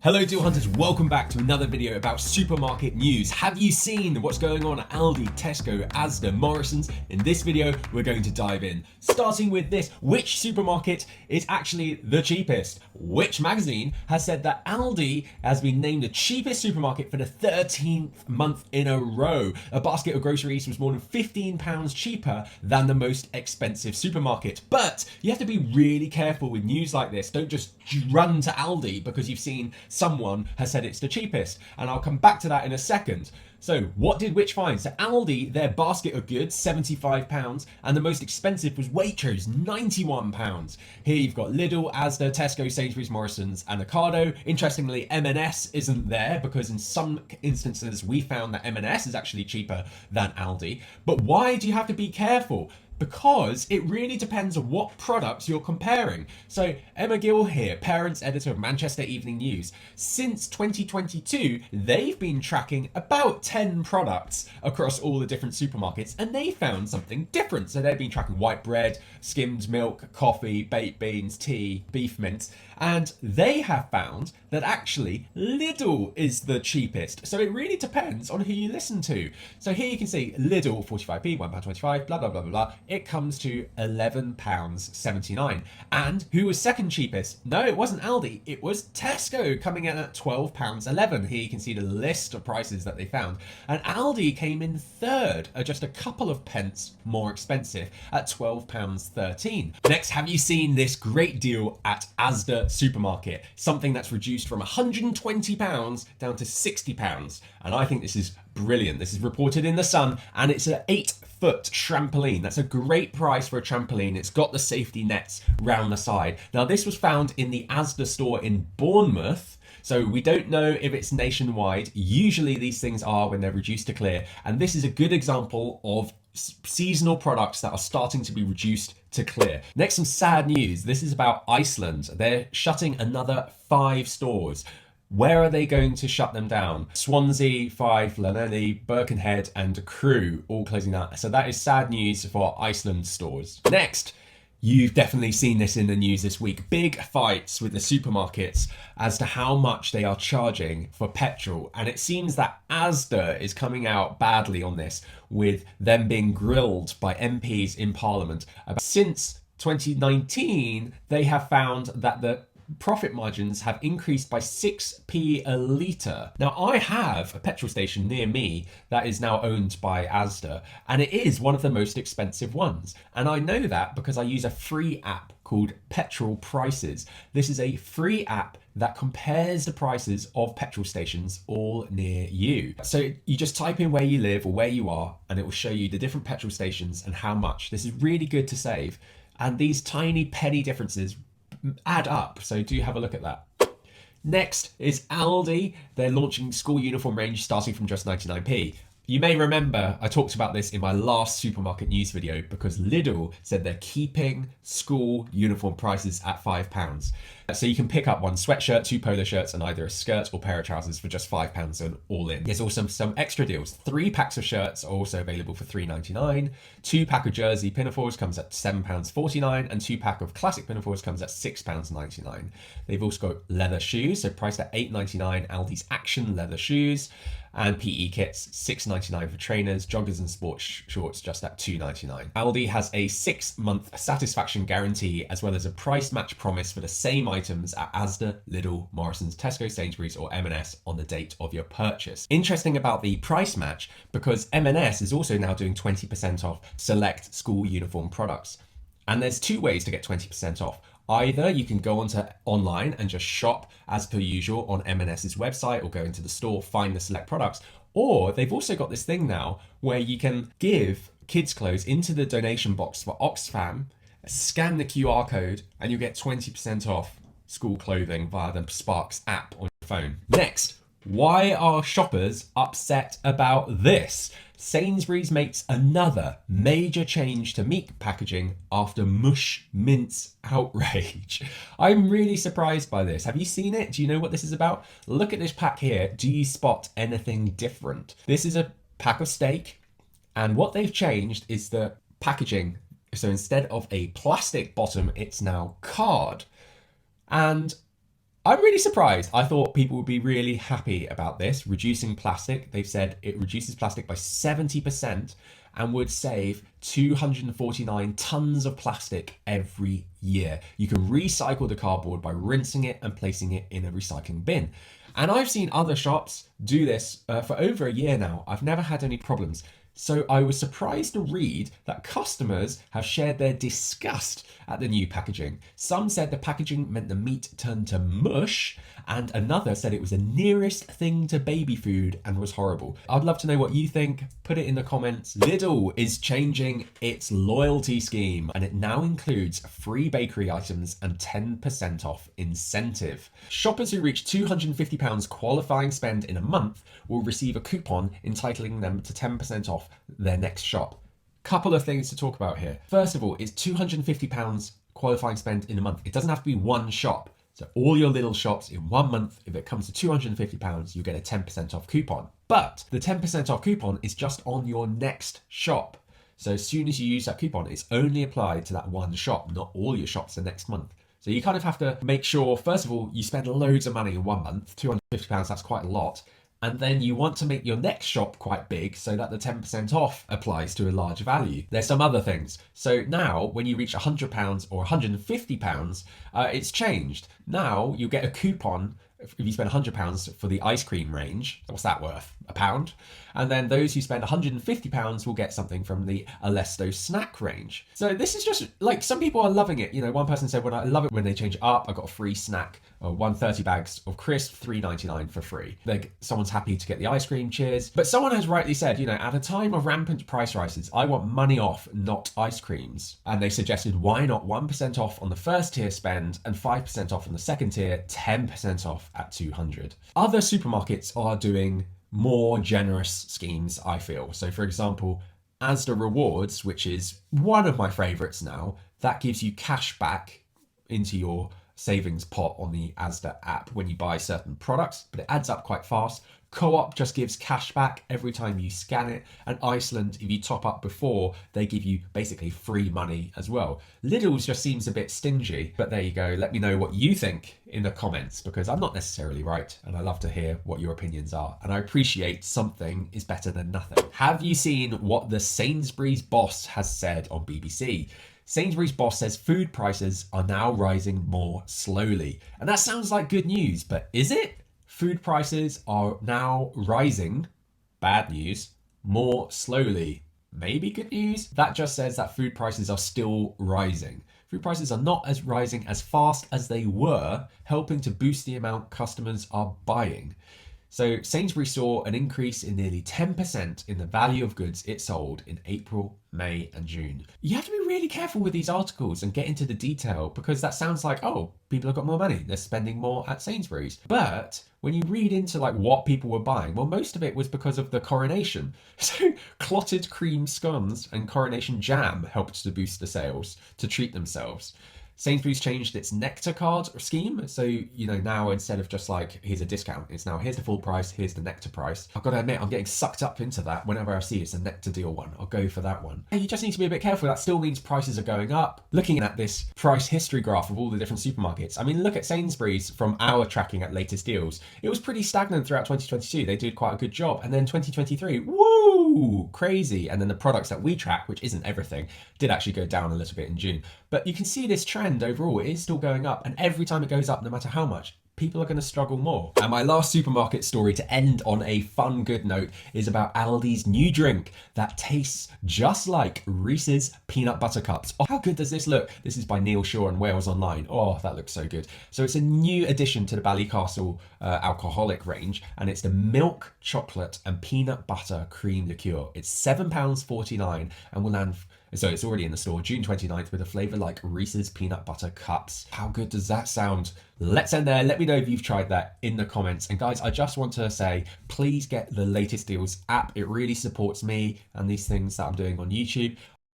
Hello deal hunters, welcome back to another video about supermarket news. Have you seen what's going on at Aldi, Tesco, ASDA, Morrisons? In this video, we're going to dive in. Starting with this, which supermarket is actually the cheapest? Which magazine has said that Aldi has been named the cheapest supermarket for the 13th month in a row? A basket of groceries was more than £15 cheaper than the most expensive supermarket. But you have to be really careful with news like this. Don't just run to Aldi because you've seen someone has said it's the cheapest, and I'll come back to that in a second. So what did which find? So Aldi, their basket of goods, £75, and the most expensive was Waitrose, £91. Here you've got Lidl, ASDA, Tesco, Sainsbury's, Morrisons, and Ocado. Interestingly, M&S isn't there because in some instances we found that M&S is actually cheaper than Aldi. But why do you have to be careful? Because it really depends on what products you're comparing. So Emma Gill here, parents editor of Manchester Evening News. Since 2022, they've been tracking about 10 products across all the different supermarkets, and they found something different. So they've been tracking white bread, skimmed milk, coffee, baked beans, tea, beef mince, and they have found that actually Lidl is the cheapest. So it really depends on who you listen to. So here you can see Lidl, 45p, £1.25, blah, blah, blah, blah, blah. It comes to £11.79. And who was second cheapest? No, it wasn't Aldi. It was Tesco, coming in at £12.11. Here you can see the list of prices that they found. And Aldi came in third, at just a couple of pence more expensive, at £12.13. Next, have you seen this great deal at ASDA supermarket? Something that's reduced from £120 down to £60. And I think this is brilliant. This is reported in The Sun, and it's an 8-foot trampoline. That's a great price for a trampoline. It's got the safety nets round the side. Now, this was found in the Asda store in Bournemouth, so we don't know if it's nationwide. Usually these things are when they're reduced to clear, and this is a good example of seasonal products that are starting to be reduced to clear. Next, some sad news. This is about Iceland. They're shutting another 5 stores. Where are they going to shut them down? Swansea, Fife, Llanelli, Birkenhead, and Crewe all closing down. So that is sad news for Iceland stores. Next, you've definitely seen this in the news this week. Big fights with the supermarkets as to how much they are charging for petrol. And it seems that ASDA is coming out badly on this, with them being grilled by MPs in Parliament. Since 2019, they have found that the profit margins have increased by 6p a litre. Now, I have a petrol station near me that is now owned by ASDA, and it is one of the most expensive ones. And I know that because I use a free app called Petrol Prices. This is a free app that compares the prices of petrol stations all near you. So you just type in where you live or where you are, and it will show you the different petrol stations and how much. This is really good to save. And these tiny penny differences add up, so do have a look at that. Next is Aldi. They're launching school uniform range starting from just 99p. You may remember I talked about this in my last supermarket news video because Lidl said they're keeping school uniform prices at £5. So you can pick up 1 sweatshirt, 2 polo shirts, and either a skirt or pair of trousers for just £5 and all in. There's also some extra deals. 3 packs of shirts are also available for £3.99. 2 pack of jersey pinafores comes at £7.49, and 2 pack of classic pinafores comes at £6.99. They've also got leather shoes, so priced at £8.99. Aldi's Action leather shoes. And PE kits, £6.99 for trainers, joggers and sports shorts just at £2.99. Aldi has a 6-month satisfaction guarantee, as well as a price match promise for the same items at Asda, Lidl, Morrisons, Tesco, Sainsbury's or M&S on the date of your purchase. Interesting about the price match, because M&S is also now doing 20% off select school uniform products. And there's 2 ways to get 20% off. Either you can go onto online and just shop as per usual on M&S's website, or go into the store, find the select products, or they've also got this thing now where you can give kids' clothes into the donation box for Oxfam, scan the QR code, and you get 20% off school clothing via the Sparks app on your phone. Next, why are shoppers upset about this? Sainsbury's makes another major change to meat packaging after mush mince outrage. I'm really surprised by this. Have you seen it? Do you know what this is about? Look at this pack here. Do you spot anything different? This is a pack of steak, and what they've changed is the packaging. So instead of a plastic bottom, it's now card. And I'm really surprised. I thought people would be really happy about this. Reducing plastic, they've said it reduces plastic by 70% and would save 249 tons of plastic every year. You can recycle the cardboard by rinsing it and placing it in a recycling bin. And I've seen other shops do this for over a year now. I've never had any problems. So I was surprised to read that customers have shared their disgust at the new packaging. Some said the packaging meant the meat turned to mush, and another said it was the nearest thing to baby food and was horrible. I'd love to know what you think. Put it in the comments. Lidl is changing its loyalty scheme, and it now includes free bakery items and 10% off incentive. Shoppers who reach £250 qualifying spend in a month will receive a coupon entitling them to 10% off their next shop. Couple of things to talk about here. First of all, it's £250 qualifying spend in a month. It doesn't have to be one shop. So all your little shops in 1 month, if it comes to £250, you get a 10% off coupon. But the 10% off coupon is just on your next shop. So as soon as you use that coupon, it's only applied to that one shop, not all your shops the next month. So you kind of have to make sure, first of all, you spend loads of money in 1 month. £250, that's quite a lot. And then you want to make your next shop quite big so that the 10% off applies to a large value. There's some other things. So now when you reach £100 or £150, it's changed. Now you get a coupon if you spend £100 for the ice cream range. What's that worth? £1? And then those who spend £150 will get something from the Alesto snack range. So this is just like, some people are loving it. You know, one person said, "When I love it when they change it up, I got a free snack, 130 bags of crisps, $3.99 for free." Like, someone's happy to get the ice cream, cheers. But someone has rightly said, you know, at a time of rampant price rises, I want money off, not ice creams. And they suggested, why not 1% off on the first tier spend and 5% off on the second tier, 10% off at 200. Other supermarkets are doing more generous schemes, I feel. So for example, ASDA Rewards, which is one of my favorites now, that gives you cash back into your savings pot on the ASDA app when you buy certain products, but it adds up quite fast. Co-op just gives cash back every time you scan it, and Iceland, if you top up before, they give you basically free money as well. Lidl's just seems a bit stingy, but there you go. Let me know what you think in the comments, because I'm not necessarily right, and I love to hear what your opinions are, and I appreciate something is better than nothing. Have you seen what the Sainsbury's boss has said on BBC? Sainsbury's boss says food prices are now rising more slowly. And that sounds like good news, but is it? Food prices are now rising, bad news, more slowly. Maybe good news? That just says that food prices are still rising. Food prices are not as rising as fast as they were, helping to boost the amount customers are buying. So Sainsbury's saw an increase in nearly 10% in the value of goods it sold in April, May and June. You have to be really careful with these articles and get into the detail, because that sounds like, oh, people have got more money, they're spending more at Sainsbury's. But when you read into like what people were buying, well, most of it was because of the coronation. So clotted cream scones and coronation jam helped to boost the sales to treat themselves. Sainsbury's changed its Nectar card scheme. So, you know, now instead of just like, here's a discount, it's now, here's the full price, here's the Nectar price. I've got to admit, I'm getting sucked up into that whenever I see it's a Nectar deal one. I'll go for that one. You just need to be a bit careful. That still means prices are going up. Looking at this price history graph of all the different supermarkets, I mean, look at Sainsbury's from our tracking at latest deals. It was pretty stagnant throughout 2022. They did quite a good job. And then 2023, woo, crazy. And then the products that we track, which isn't everything, did actually go down a little bit in June. But you can see this trend overall, it is still going up, and every time it goes up, no matter how much, people are going to struggle more. And my last supermarket story to end on a fun, good note is about Aldi's new drink that tastes just like Reese's peanut butter cups. Oh, how good does this look? This is by Neil Shaw and Wales Online. Oh, that looks so good. So it's a new addition to the Ballycastle alcoholic range, and it's the milk, chocolate and peanut butter cream liqueur. It's £7.49 and will land, so it's already in the store, June 29th, with a flavour like Reese's peanut butter cups. How good does that sound? Let's end there. Let me know if you've tried that in the comments. And guys, I just want to say, please get the latest deals app. It really supports me and these things that I'm doing on YouTube.